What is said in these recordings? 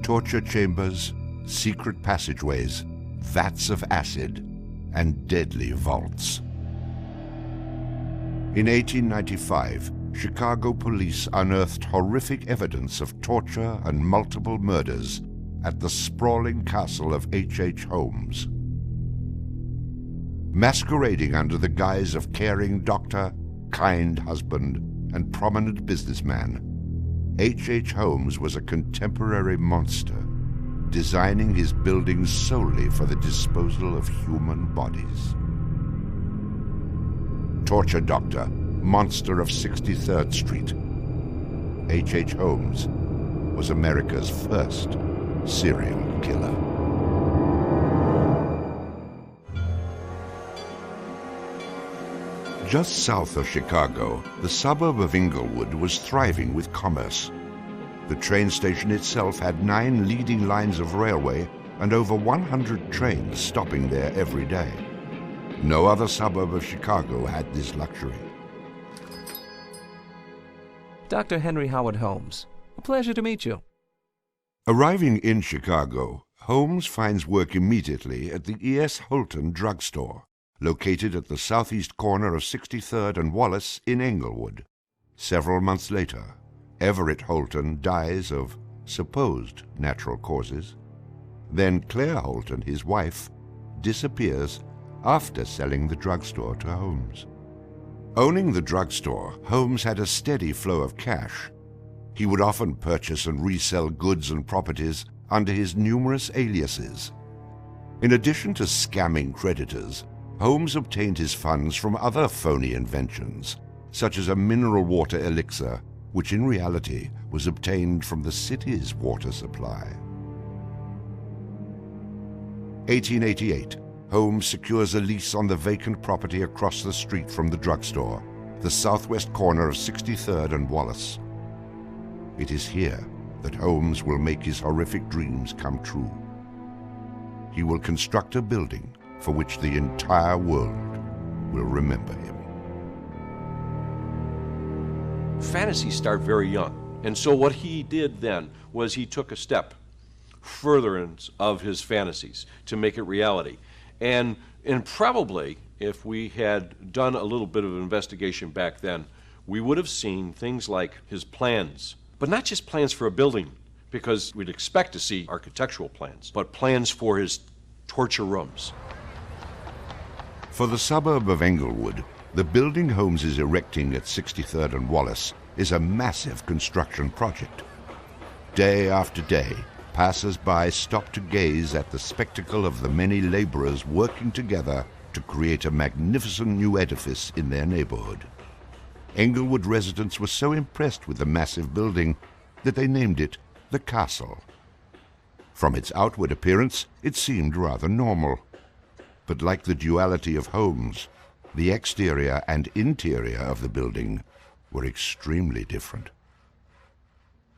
torture chambers, secret passageways, vats of acid, and deadly vaults. In 1895, Chicago police unearthed horrific evidence of torture and multiple murders at the sprawling castle of H.H. Holmes. Masquerading under the guise of caring doctor, kind husband, and prominent businessman, H.H. Holmes was a contemporary monster, designing his buildings solely for the disposal of human bodies. Torture Doctor, Monster of 63rd Street. H.H. Holmes was America's first serial killer. Just south of Chicago, the suburb of Englewood was thriving with commerce. The train station itself had 9 leading lines of railway and over 100 trains stopping there every day. No other suburb of Chicago had this luxury. Dr. Henry Howard Holmes, a pleasure to meet you. Arriving in Chicago, Holmes finds work immediately at the E.S. Holton drugstore, located at the southeast corner of 63rd and Wallace in Englewood. Several months later, Everett Holton dies of supposed natural causes. Then Claire Holton, his wife, disappears after selling the drugstore to Holmes. Owning the drugstore, Holmes had a steady flow of cash. He would often purchase and resell goods and properties under his numerous aliases. In addition to scamming creditors, Holmes obtained his funds from other phony inventions, such as a mineral water elixir, which in reality was obtained from the city's water supply. 1888, Holmes secures a lease on the vacant property across the street from the drugstore, the southwest corner of 63rd and Wallace. It is here that Holmes will make his horrific dreams come true. He will construct a building for which the entire world will remember him. Fantasies start very young, and so what he did then was he took a step furtherance of his fantasies to make it reality. And probably, if we had done a little bit of investigation back then, we would have seen things like his plans, but not just plans for a building, because we'd expect to see architectural plans, but plans for his torture rooms. For the suburb of Englewood, the building Holmes is erecting at 63rd and Wallace is a massive construction project. Day after day, passers-by stop to gaze at the spectacle of the many laborers working together to create a magnificent new edifice in their neighborhood. Englewood residents were so impressed with the massive building that they named it the Castle. From its outward appearance, it seemed rather normal. But like the duality of Holmes, the exterior and interior of the building were extremely different.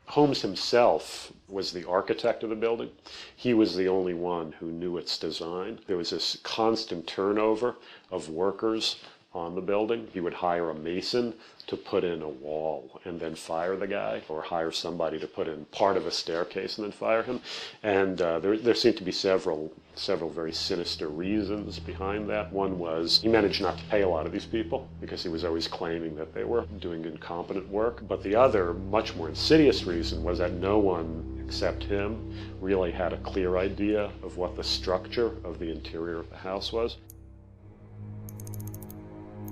Holmes himself was the architect of the building. He was the only one who knew its design. There was this constant turnover of workers on the building. He would hire a mason to put in a wall and then fire the guy, or hire somebody to put in part of a staircase and then fire him. And there seemed to be several very sinister reasons behind that. One was he managed not to pay a lot of these people because he was always claiming that they were doing incompetent work. But the other, much more insidious reason was that no one except him really had a clear idea of what the structure of the interior of the house was.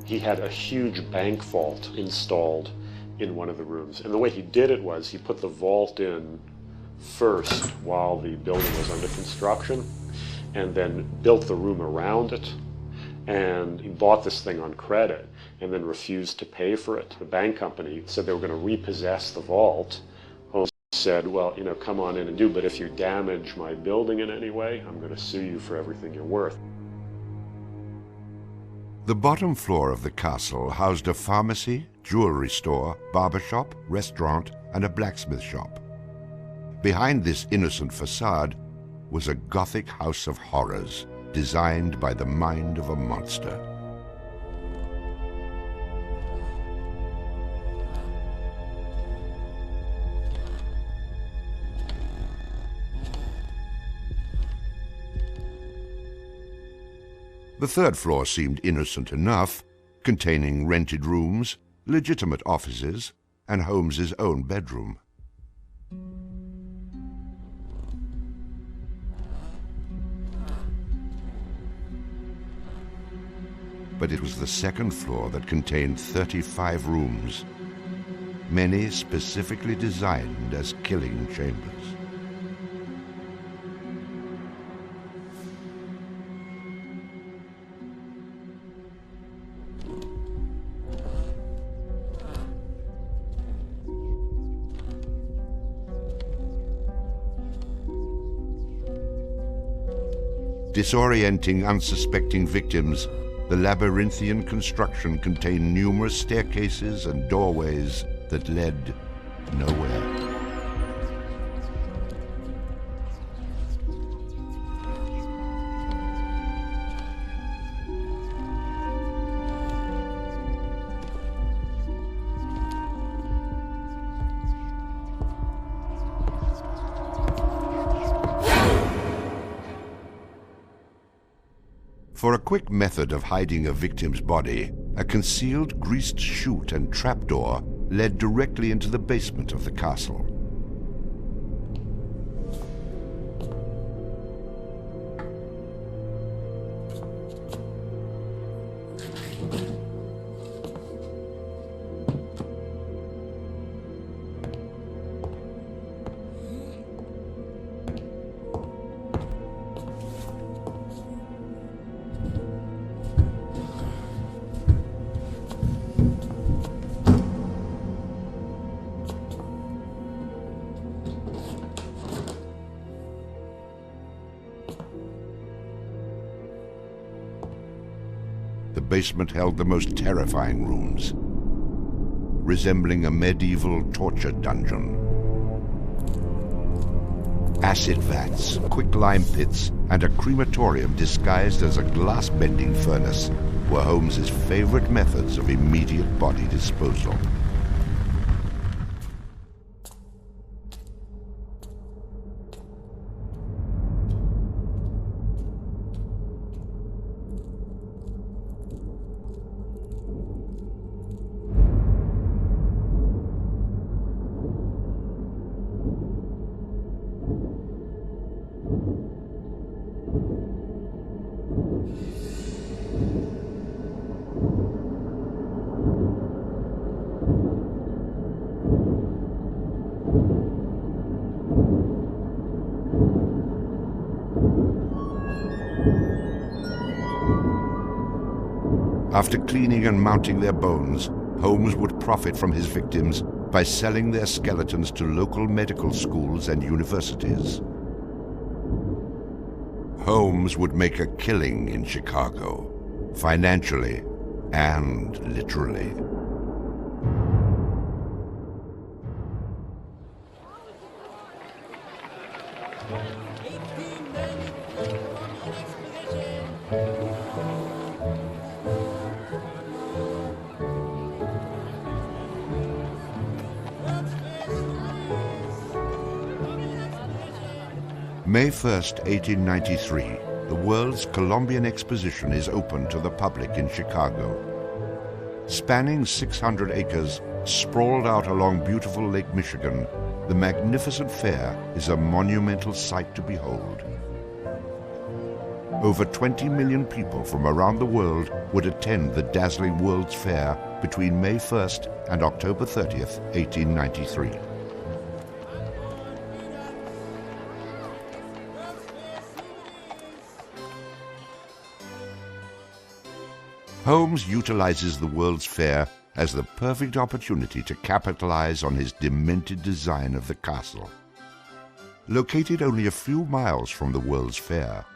He had a huge bank vault installed in one of the rooms. And the way he did it was he put the vault in first while the building was under construction, and then built the room around it. And he bought this thing on credit and then refused to pay for it. The bank company said they were going to repossess the vault. Holmes said, well, come on in and do, but if you damage my building in any way, I'm going to sue you for everything you're worth. The bottom floor of the castle housed a pharmacy, jewelry store, barber shop, restaurant, and a blacksmith shop. Behind this innocent facade was a Gothic house of horrors designed by the mind of a monster. The third floor seemed innocent enough, containing rented rooms, legitimate offices, and Holmes's own bedroom. But it was the second floor that contained 35 rooms, many specifically designed as killing chambers. Disorienting unsuspecting victims, the labyrinthian construction contained numerous staircases and doorways that led nowhere. For a quick method of hiding a victim's body, a concealed greased chute and trapdoor led directly into the basement of the castle. The basement held the most terrifying rooms, resembling a medieval torture dungeon. Acid vats, quicklime pits, and a crematorium disguised as a glass-bending furnace were Holmes's favorite methods of immediate body disposal. After cleaning and mounting their bones, Holmes would profit from his victims by selling their skeletons to local medical schools and universities. Holmes would make a killing in Chicago, financially and literally. May 1st, 1893, the World's Columbian Exposition is open to the public in Chicago. Spanning 600 acres, sprawled out along beautiful Lake Michigan, the magnificent fair is a monumental sight to behold. Over 20 million people from around the world would attend the dazzling World's Fair between May 1st and October 30th, 1893. Holmes utilizes the World's Fair as the perfect opportunity to capitalize on his demented design of the castle. Located only a few miles from the World's Fair,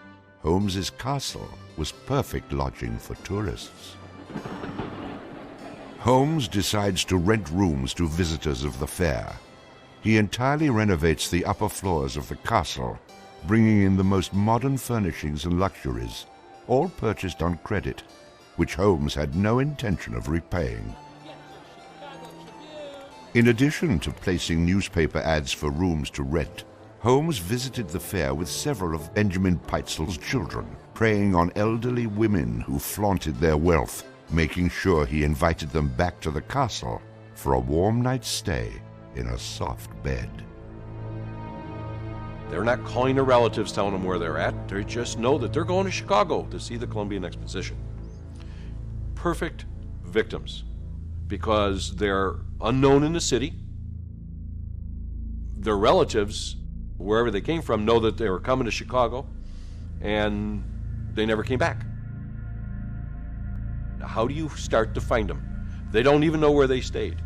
Holmes's castle was perfect lodging for tourists. Holmes decides to rent rooms to visitors of the fair. He entirely renovates the upper floors of the castle, bringing in the most modern furnishings and luxuries, all purchased on credit, which Holmes had no intention of repaying. In addition to placing newspaper ads for rooms to rent, Holmes visited the fair with several of Benjamin Peitzel's children, preying on elderly women who flaunted their wealth, making sure he invited them back to the castle for a warm night's stay in a soft bed. They're not calling their relatives, telling them where they're at. They just know that they're going to Chicago to see the Columbian Exposition. Perfect victims, because they're unknown in the city. Their relatives, wherever they came from, know that they were coming to Chicago, and they never came back. Now, how do you start to find them? They don't even know where they stayed.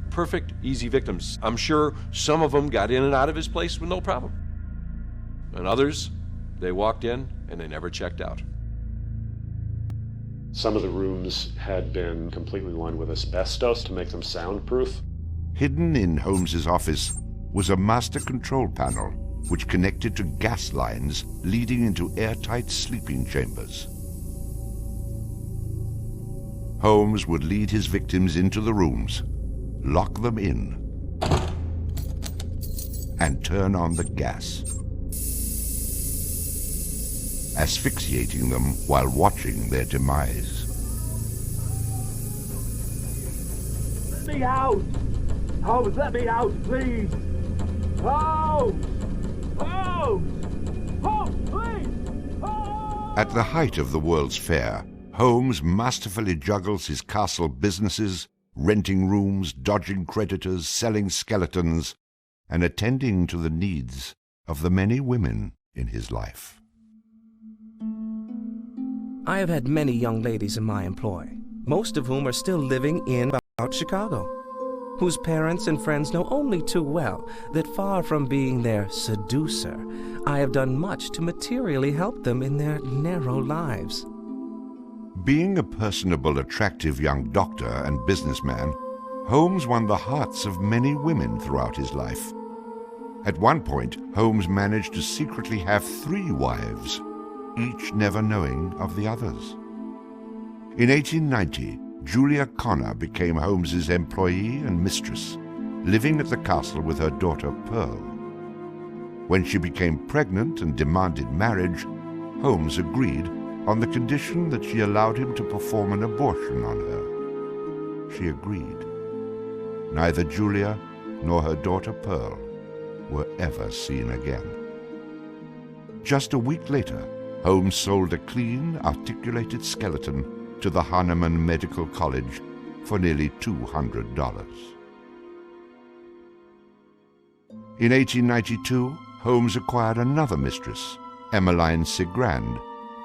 Perfect, easy victims. I'm sure some of them got in and out of his place with no problem. And others, they walked in and they never checked out. Some of the rooms had been completely lined with asbestos to make them soundproof. Hidden in Holmes's office was a master control panel which connected to gas lines leading into airtight sleeping chambers. Holmes would lead his victims into the rooms, lock them in, and turn on the gas, asphyxiating them while watching their demise. Let me out! Holmes, let me out, please! Holmes! Holmes! Holmes, please! Holmes! At the height of the World's Fair, Holmes masterfully juggles his castle businesses, renting rooms, dodging creditors, selling skeletons, and attending to the needs of the many women in his life. I have had many young ladies in my employ, most of whom are still living in about Chicago, whose parents and friends know only too well that far from being their seducer, I have done much to materially help them in their narrow lives. Being a personable, attractive young doctor and businessman, Holmes won the hearts of many women throughout his life. At one point, Holmes managed to secretly have 3 wives, each never knowing of the others. In 1890, Julia Connor became Holmes's employee and mistress, living at the castle with her daughter Pearl. When she became pregnant and demanded marriage, Holmes agreed on the condition that she allowed him to perform an abortion on her. She agreed. Neither Julia nor her daughter Pearl were ever seen again. Just a week later, Holmes sold a clean, articulated skeleton to the Hahnemann Medical College for nearly $200. In 1892, Holmes acquired another mistress, Emmeline Sigrand,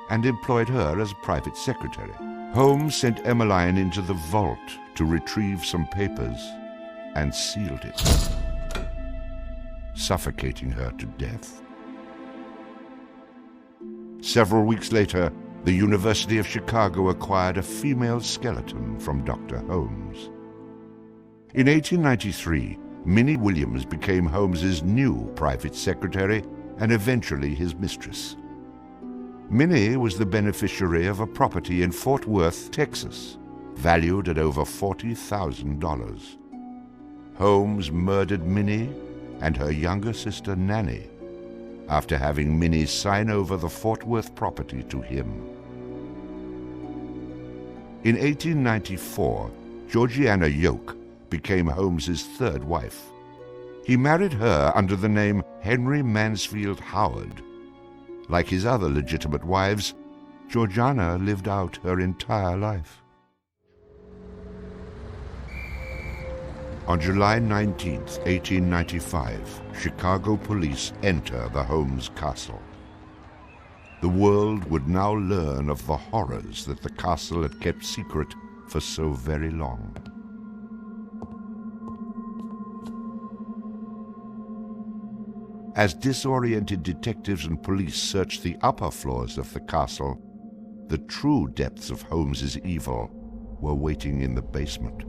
and employed her as private secretary. Holmes sent Emmeline into the vault to retrieve some papers and sealed it, suffocating her to death. Several weeks later, the University of Chicago acquired a female skeleton from Dr. Holmes. In 1893, Minnie Williams became Holmes's new private secretary and eventually his mistress. Minnie was the beneficiary of a property in Fort Worth, Texas, valued at over $40,000. Holmes murdered Minnie and her younger sister Nanny after having Minnie sign over the Fort Worth property to him. In 1894, Georgiana Yoke became Holmes's 3rd wife. He married her under the name Henry Mansfield Howard. Like his other legitimate wives, Georgiana lived out her entire life. On July 19, 1895, Chicago police enter the Holmes castle. The world would now learn of the horrors that the castle had kept secret for so very long. As disoriented detectives and police searched the upper floors of the castle, the true depths of Holmes's evil were waiting in the basement.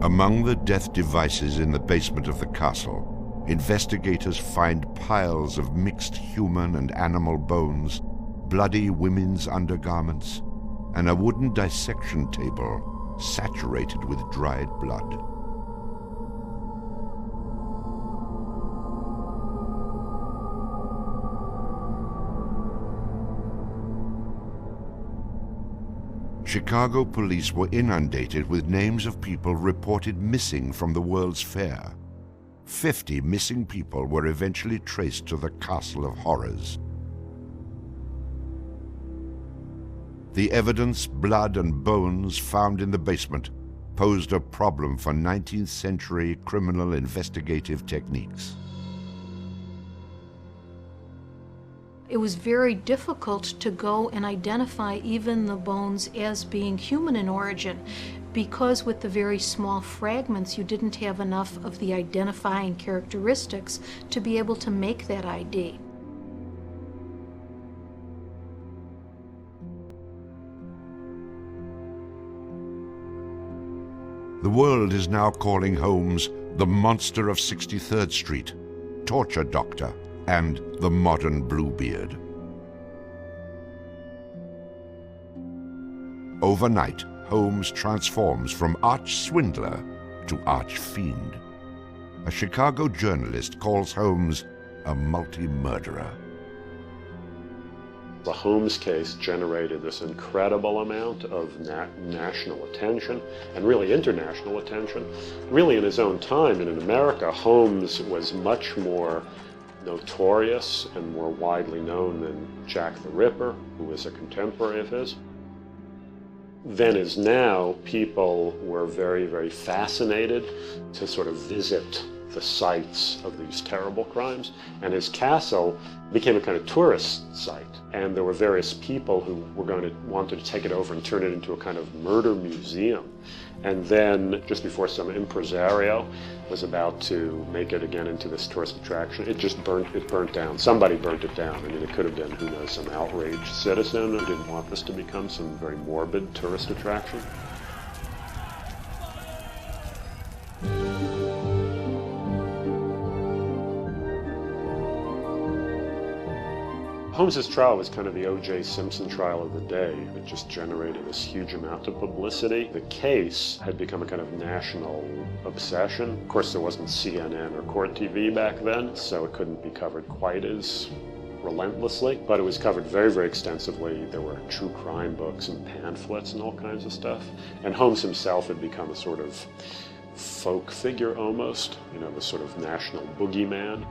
Among the death devices in the basement of the castle, investigators find piles of mixed human and animal bones, bloody women's undergarments, and a wooden dissection table saturated with dried blood. Chicago police were inundated with names of people reported missing from the World's Fair. 50 missing people were eventually traced to the Castle of Horrors. The evidence, blood and bones found in the basement posed a problem for 19th century criminal investigative techniques. It was very difficult to go and identify even the bones as being human in origin, because with the very small fragments you didn't have enough of the identifying characteristics to be able to make that ID. The world is now calling Holmes the monster of 63rd Street, torture doctor, and the modern Bluebeard. Overnight, Holmes transforms from arch-swindler to arch-fiend. A Chicago journalist calls Holmes a multi-murderer. The Holmes case generated this incredible amount of national attention and really international attention. Really in his own time and in America, Holmes was much more notorious and more widely known than Jack the Ripper, who was a contemporary of his. Then as now, people were very, very fascinated to sort of visit the sites of these terrible crimes. And his castle became a kind of tourist site. And there were various people who were wanted to take it over and turn it into a kind of murder museum. And then, just before some impresario was about to make it again into this tourist attraction, it burnt down. Somebody burnt it down. I mean, it could have been, who knows, some outraged citizen who didn't want this to become some very morbid tourist attraction. Holmes's trial was kind of the O.J. Simpson trial of the day. It just generated this huge amount of publicity. The case had become a kind of national obsession. Of course, there wasn't CNN or Court TV back then, so it couldn't be covered quite as relentlessly, but it was covered very, very extensively. There were true crime books and pamphlets and all kinds of stuff. And Holmes himself had become a sort of folk figure almost, you know, this sort of national boogeyman.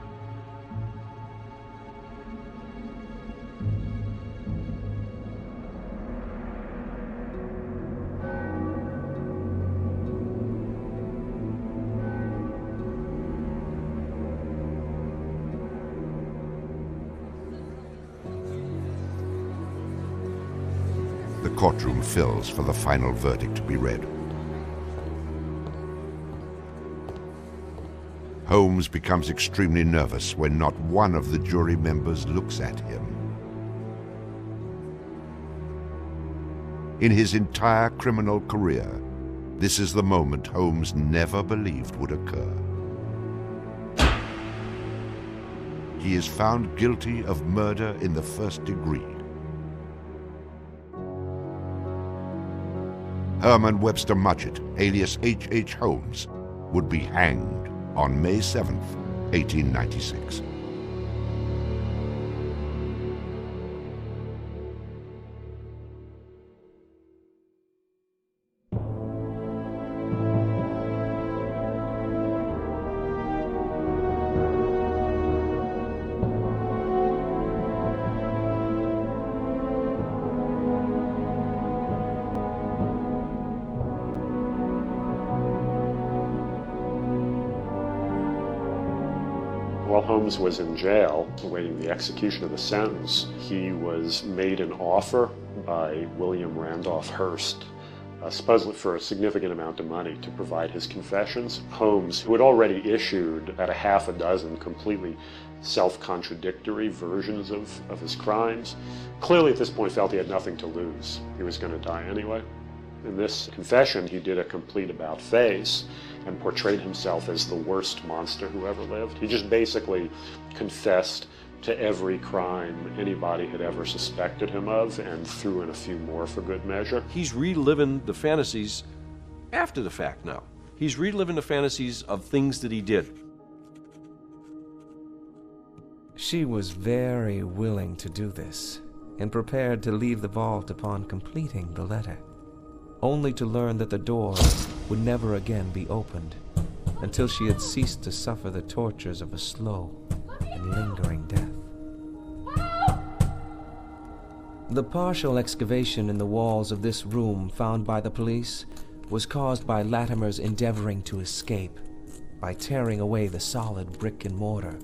The courtroom fills for the final verdict to be read. Holmes becomes extremely nervous when not one of the jury members looks at him. In his entire criminal career, this is the moment Holmes never believed would occur. He is found guilty of murder in the first degree. Herman Webster Mudgett, alias H.H. Holmes, would be hanged on May 7th, 1896. While Holmes was in jail, awaiting the execution of the sentence, he was made an offer by William Randolph Hearst, supposedly for a significant amount of money, to provide his confessions. Holmes, who had already issued about a half a dozen completely self-contradictory versions of his crimes, clearly at this point felt he had nothing to lose. He was going to die anyway. In this confession, he did a complete about-face and portrayed himself as the worst monster who ever lived. He just basically confessed to every crime anybody had ever suspected him of and threw in a few more for good measure. He's reliving the fantasies after the fact now. He's reliving the fantasies of things that he did. She was very willing to do this, and prepared to leave the vault upon completing the letter, only to learn that the door would never again be opened until she had ceased to suffer the tortures of a slow and lingering death. The partial excavation in the walls of this room found by the police was caused by Latimer's endeavoring to escape by tearing away the solid brick and mortar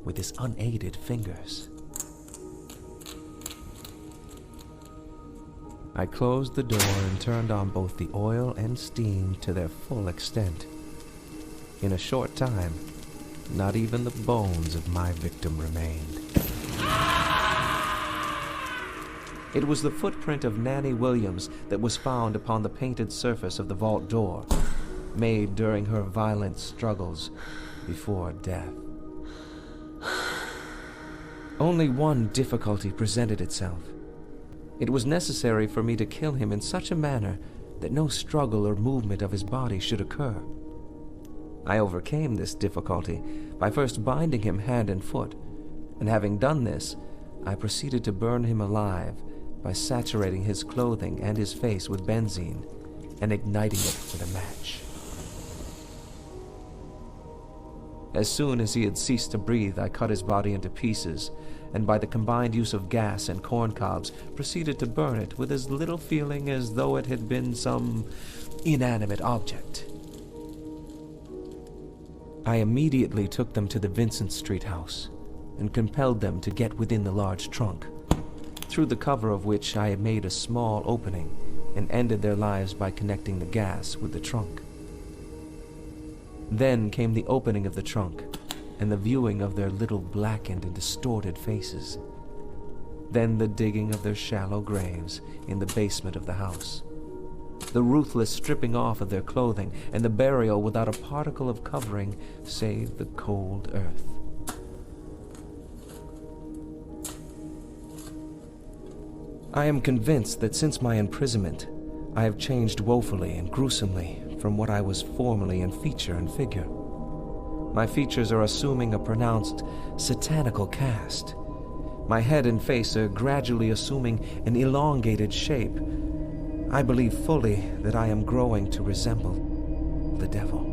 with his unaided fingers. I closed the door and turned on both the oil and steam to their full extent. In a short time, not even the bones of my victim remained. It was the footprint of Nanny Williams that was found upon the painted surface of the vault door, made during her violent struggles before death. Only one difficulty presented itself. It was necessary for me to kill him in such a manner that no struggle or movement of his body should occur. I overcame this difficulty by first binding him hand and foot, and having done this, I proceeded to burn him alive by saturating his clothing and his face with benzene and igniting it with a match. As soon as he had ceased to breathe, I cut his body into pieces, and by the combined use of gas and corn cobs, proceeded to burn it with as little feeling as though it had been some inanimate object. I immediately took them to the Vincent Street house and compelled them to get within the large trunk, through the cover of which I had made a small opening and ended their lives by connecting the gas with the trunk. Then came the opening of the trunk and the viewing of their little blackened and distorted faces. Then the digging of their shallow graves in the basement of the house. The ruthless stripping off of their clothing and the burial without a particle of covering save the cold earth. I am convinced that since my imprisonment, I have changed woefully and gruesomely from what I was formerly in feature and figure. My features are assuming a pronounced satanical cast. My head and face are gradually assuming an elongated shape. I believe fully that I am growing to resemble the devil.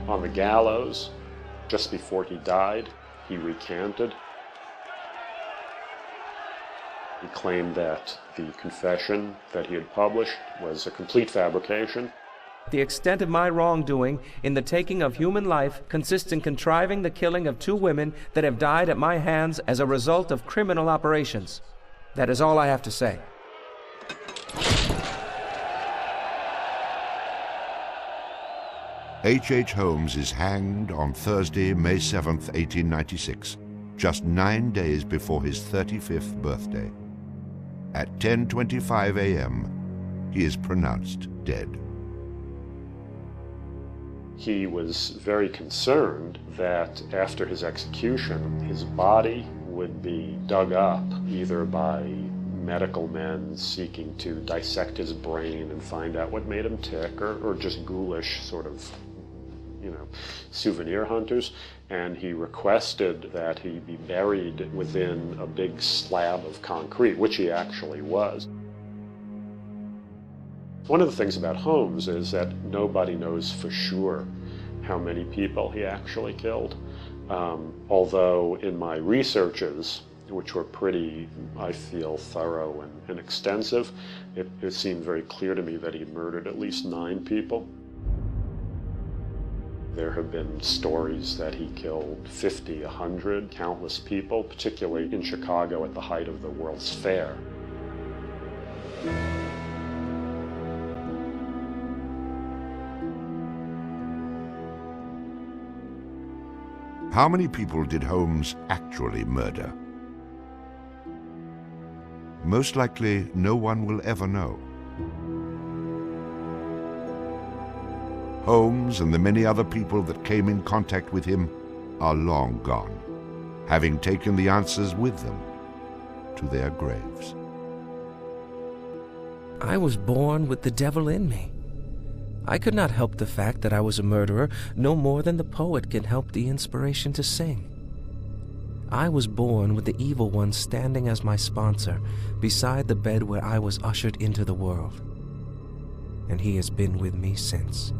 On the gallows, just before he died, he recanted. He claimed that the confession that he had published was a complete fabrication. The extent of my wrongdoing in the taking of human life consists in contriving the killing of 2 women that have died at my hands as a result of criminal operations. That is all I have to say. H. Holmes is hanged on Thursday, May 7th, 1896, just 9 days before his 35th birthday. At 10:25 a.m., he is pronounced dead. He was very concerned that after his execution, his body would be dug up either by medical men seeking to dissect his brain and find out what made him tick, or just ghoulish sort of, souvenir hunters. And he requested that he be buried within a big slab of concrete, which he actually was. One of the things about Holmes is that nobody knows for sure how many people he actually killed. Although in my researches, which were pretty, I feel, thorough and extensive, it seemed very clear to me that he murdered at least 9 people. There have been stories that he killed 50, 100, countless people, particularly in Chicago at the height of the World's Fair. How many people did Holmes actually murder? Most likely, no one will ever know. Holmes and the many other people that came in contact with him are long gone, having taken the answers with them to their graves. I was born with the devil in me. I could not help the fact that I was a murderer no more than the poet can help the inspiration to sing. I was born with the evil one standing as my sponsor beside the bed where I was ushered into the world. And he has been with me since.